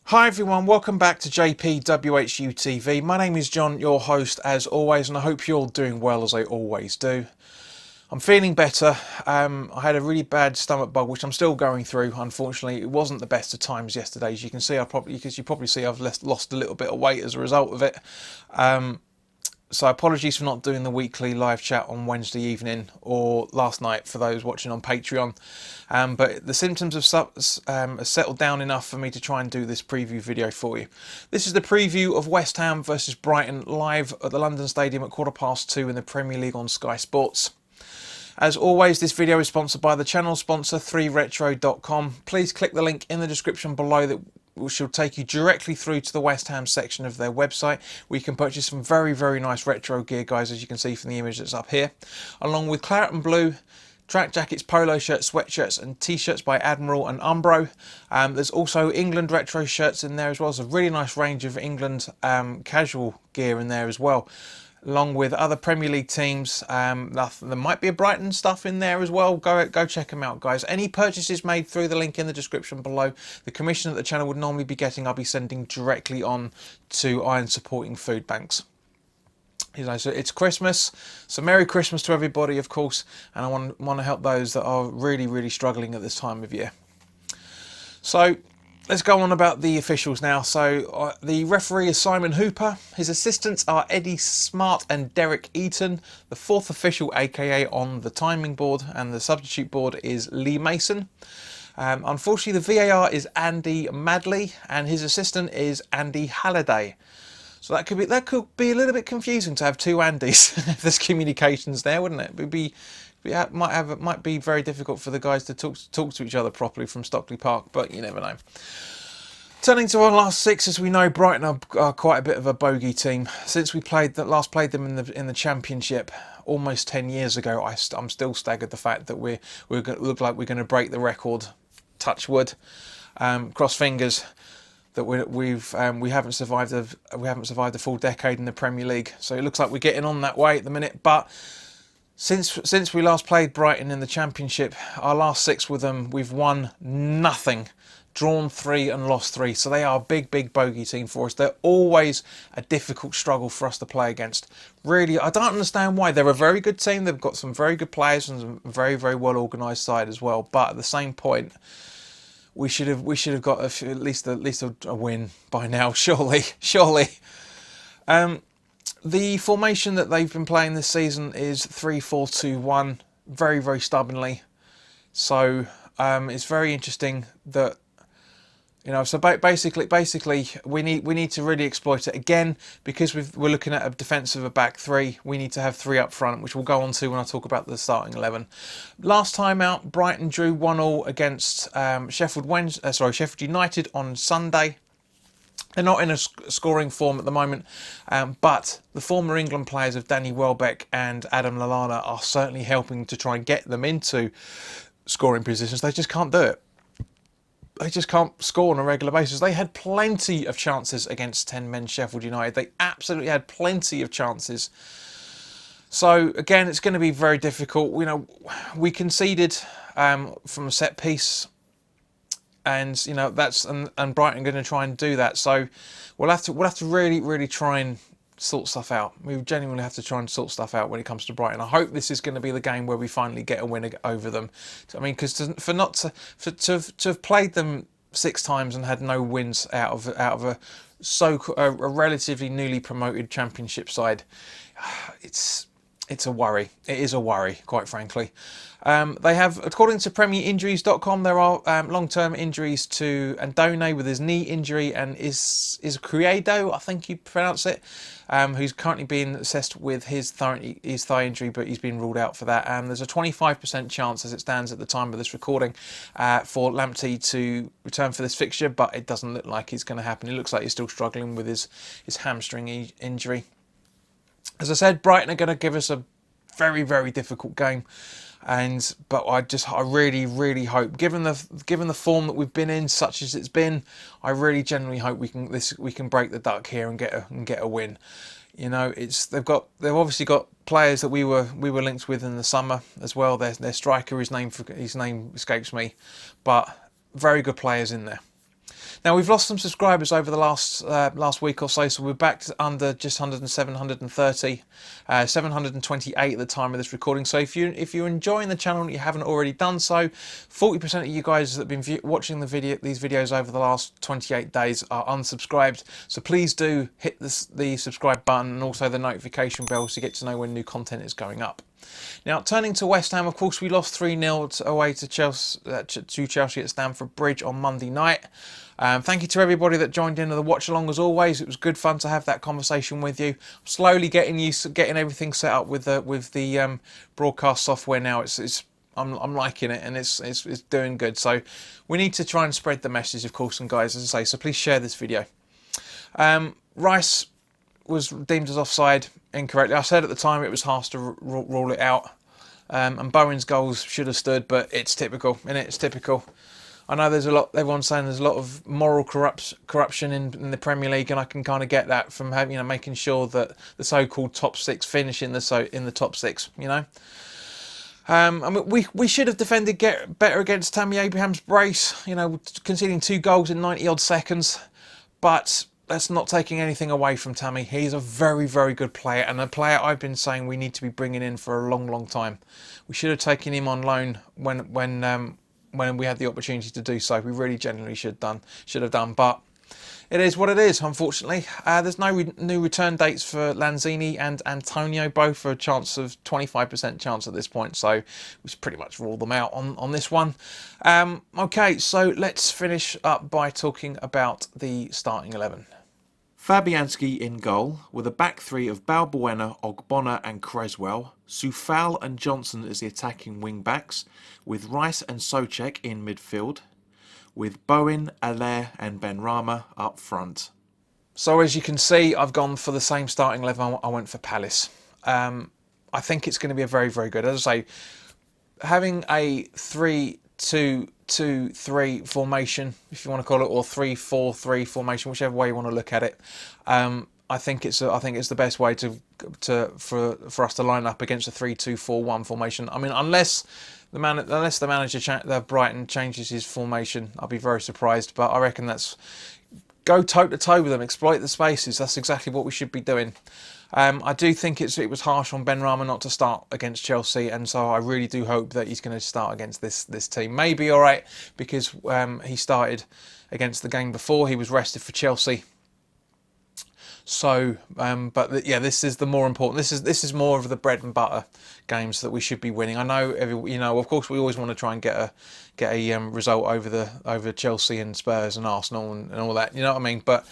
Hi everyone, welcome back to WHU TV. My name is John, your host as always, and I hope you're all doing well as I always do. I'm feeling better. I had a really bad stomach bug, which I'm still going through. Unfortunately, it wasn't the best of times yesterday. As you can see, you probably see I've lost a little bit of weight as a result of it. So apologies for not doing the weekly live chat on Wednesday evening or last night for those watching on Patreon. But the symptoms have settled down enough for me to try and do this preview video for you. This is the preview of West Ham versus Brighton live at the London Stadium at 2:15 in the Premier League on Sky Sports. As always, this video is sponsored by the channel sponsor 3retro.com. Please click the link in the description below which will take you directly through to the West Ham section of their website, where you can purchase some very, very nice retro gear, guys, as you can see from the image that's up here, along with claret and blue track jackets, polo shirts, sweatshirts and t-shirts by Admiral and Umbro. There's also England retro shirts in there as well. There's a really nice range of England casual gear in there as well, along with other Premier League teams. There might be a Brighton stuff in there as well. Go check them out, guys. Any purchases made through the link in the description below, the commission that the channel would normally be getting, I'll be sending directly on to Iron Supporting Food Banks. You know, so it's Christmas, so Merry Christmas to everybody, of course, and I want to help those that are really, really struggling at this time of year. So let's go on about the officials now. So the referee is Simon Hooper. His assistants are Eddie Smart and Derek Eaton. The fourth official, aka on the timing board and the substitute board, is Lee Mason. Unfortunately, the VAR is Andy Madley, and his assistant is Andy Halliday. So that could be a little bit confusing to have two Andys if there's communications there, wouldn't it? It might be very difficult for the guys to talk to each other properly from Stockley Park, but you never know. Turning to our last six, as we know, Brighton are quite a bit of a bogey team. Since we last played them in the Championship almost 10 years ago, I'm still staggered the fact that we're going to look like we're going to break the record. Touch wood, cross fingers, that we haven't survived a full decade in the Premier League. So it looks like we're getting on that way at the minute, but since we last played Brighton in the Championship, our last six with them, we've won nothing, drawn 3 and lost 3. So they are a big, big bogey team for us. They're always a difficult struggle for us to play against. Really, I don't understand why. They're a very good team. They've got some very good players and some very, very well organised side as well. But at the same point, we should have got at least a win by now. Surely. The formation that they've been playing this season is 3-4-2-1, very, very stubbornly. So it's very interesting that, you know, so basically we need to really exploit it again, because we're looking at a defence of a back three. We need to have 3 up front, which we'll go on to when I talk about the starting 11. Last time out, Brighton drew 1-1 against Sheffield United on Sunday. They're not in a scoring form at the moment, but the former England players of Danny Welbeck and Adam Lallana are certainly helping to try and get them into scoring positions. They just can't do it. They just can't score on a regular basis. They had plenty of chances against 10-men Sheffield United. They absolutely had plenty of chances. So again, it's going to be very difficult. You know, we conceded from a set piece. And you know and Brighton are going to try and do that. So we'll have to really try and sort stuff out. We genuinely have to try and sort stuff out when it comes to Brighton. I hope this is going to be the game where we finally get a win over them. I mean, because to have played them 6 times and had no wins out of a relatively newly promoted Championship side, it's a worry. It is a worry, quite frankly. They have, according to PremierInjuries.com, there are long-term injuries to Andone with his knee injury, and is Criado, I think you pronounce it, who's currently being assessed with his thigh injury, but he's been ruled out for that. There's a 25% chance, as it stands at the time of this recording, for Lamptey to return for this fixture, but it doesn't look like it's going to happen. It looks like he's still struggling with his hamstring injury. As I said, Brighton are going to give us a very, very difficult game, but I really hope, given the form that we've been in, such as it's been, I really genuinely hope we can break the duck here and get a win. You know, they've obviously got players that we were linked with in the summer as well. Their striker, his name escapes me, but very good players in there. Now we've lost some subscribers over the last week or so we're back to just under 730, 728 at the time of this recording. So if you're enjoying the channel and you haven't already done so, 40% of you guys that have been watching these videos over the last 28 days are unsubscribed. So please do hit the subscribe button and also the notification bell so you get to know when new content is going up. Now, turning to West Ham, of course, we lost 3-0 away to Chelsea at Stamford Bridge on Monday night. Thank you to everybody that joined in to the watch along as always. It was good fun to have that conversation with you. I'm slowly getting everything set up with the broadcast software now. I'm liking it and it's doing good. So we need to try and spread the message, of course, and guys, as I say, so please share this video. Rice was deemed as offside incorrectly. I said at the time it was harsh to rule it out, and Bowen's goals should have stood, but it's typical, isn't it? It's typical. I know there's a lot. Everyone's saying there's a lot of moral corruption in the Premier League, and I can kind of get that from having, making sure that the so-called top six finish in the top six. I mean, we should have defended better against Tammy Abraham's brace. Conceding 2 goals in 90 odd seconds, but that's not taking anything away from Tammy. He's a very, very good player, and a player I've been saying we need to be bringing in for a long, long time. We should have taken him on loan when we had the opportunity to do so. We really genuinely should have done, but it is what it is, unfortunately. There's no new return dates for Lanzini and Antonio, both for a chance of 25% chance at this point, so we should pretty much rule them out on this one. Okay, so let's finish up by talking about the starting 11. Fabianski in goal, with a back three of Balbuena, Ogbonna and Creswell, Soufal and Johnson as the attacking wing-backs, with Rice and Souček in midfield, with Bowen, Allaire and Benrahma up front. So as you can see, I've gone for the same starting 11 I went for Palace. I think it's going to be a very, very good. As I say, having a 3-2-2-3 formation, if you want to call it, or 3-4-3 formation, whichever way you want to look at it, I think it's the best way for us to line up against a 3-2-4-1 formation. I mean, unless the manager, Brighton, changes his formation, I'll be very surprised. But I reckon that's go toe to toe with them, exploit the spaces. That's exactly what we should be doing. I do think it was harsh on Benrahma not to start against Chelsea, and so I really do hope that he's going to start against this team. Maybe all right, because he started against the game before. He was rested for Chelsea. So, but yeah, this is the more important. This is more of the bread and butter games that we should be winning. I know, of course, we always want to try and get a result over Chelsea and Spurs and Arsenal and all that. You know what I mean? But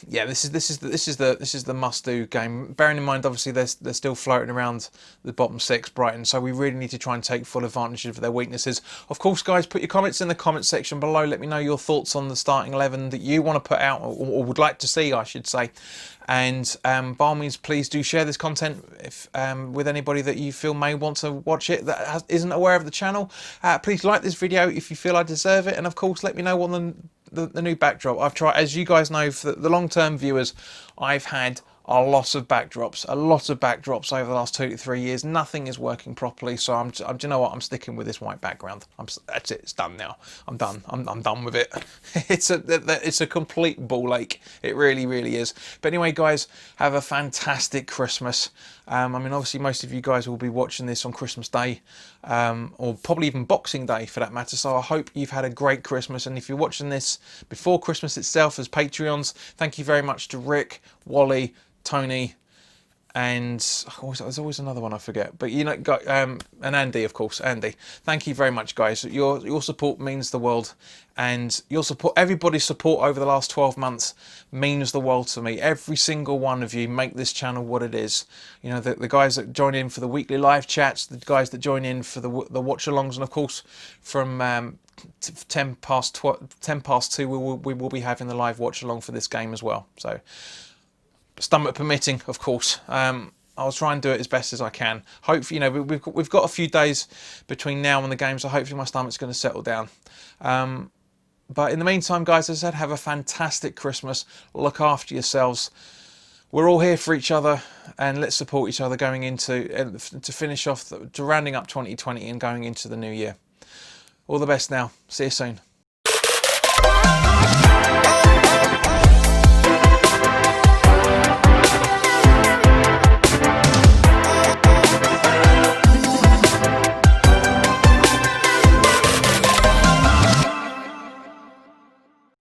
yeah, this is the must-do game. Bearing in mind, obviously, they're still floating around the bottom 6, Brighton. So we really need to try and take full advantage of their weaknesses. Of course, guys, put your comments in the comment section below. Let me know your thoughts on the starting 11 that you want to put out, or would like to see, I should say. And by all means, please do share this content with anybody that you feel may want to watch it that isn't aware of the channel. Please like this video if you feel I deserve it, and of course, let me know what the new backdrop. I've tried, as you guys know, for the long-term viewers, I've had a lot of backdrops over the last 2 to 3 years. Nothing is working properly, so do you know what? I'm sticking with this white background. That's it. It's done now. I'm done. I'm done with it. It's a complete ball ache. It really, really is. But anyway, guys, have a fantastic Christmas. I mean, obviously, most of you guys will be watching this on Christmas Day, or probably even Boxing Day for that matter. So I hope you've had a great Christmas. And if you're watching this before Christmas itself as Patreons, thank you very much to Rick, Wally, Tony, and there's always another one I forget, but and Andy, of course. Andy, thank you very much, guys. Your support means the world, and your support, everybody's support over the last 12 months means the world to me. Every single one of you make this channel what it is. The guys that join in for the weekly live chats, the guys that join in for the watch-alongs, and of course from 10 past 2 we will be having the live watch-along for this game as well. So, stomach permitting, of course. I'll try and do it as best as I can. Hopefully, we've got a few days between now and the game, so hopefully my stomach's going to settle down. But in the meantime, guys, as I said, have a fantastic Christmas. Look after yourselves. We're all here for each other, and let's support each other going into to finish off to rounding up 2020 and going into the new year. All the best now. See you soon.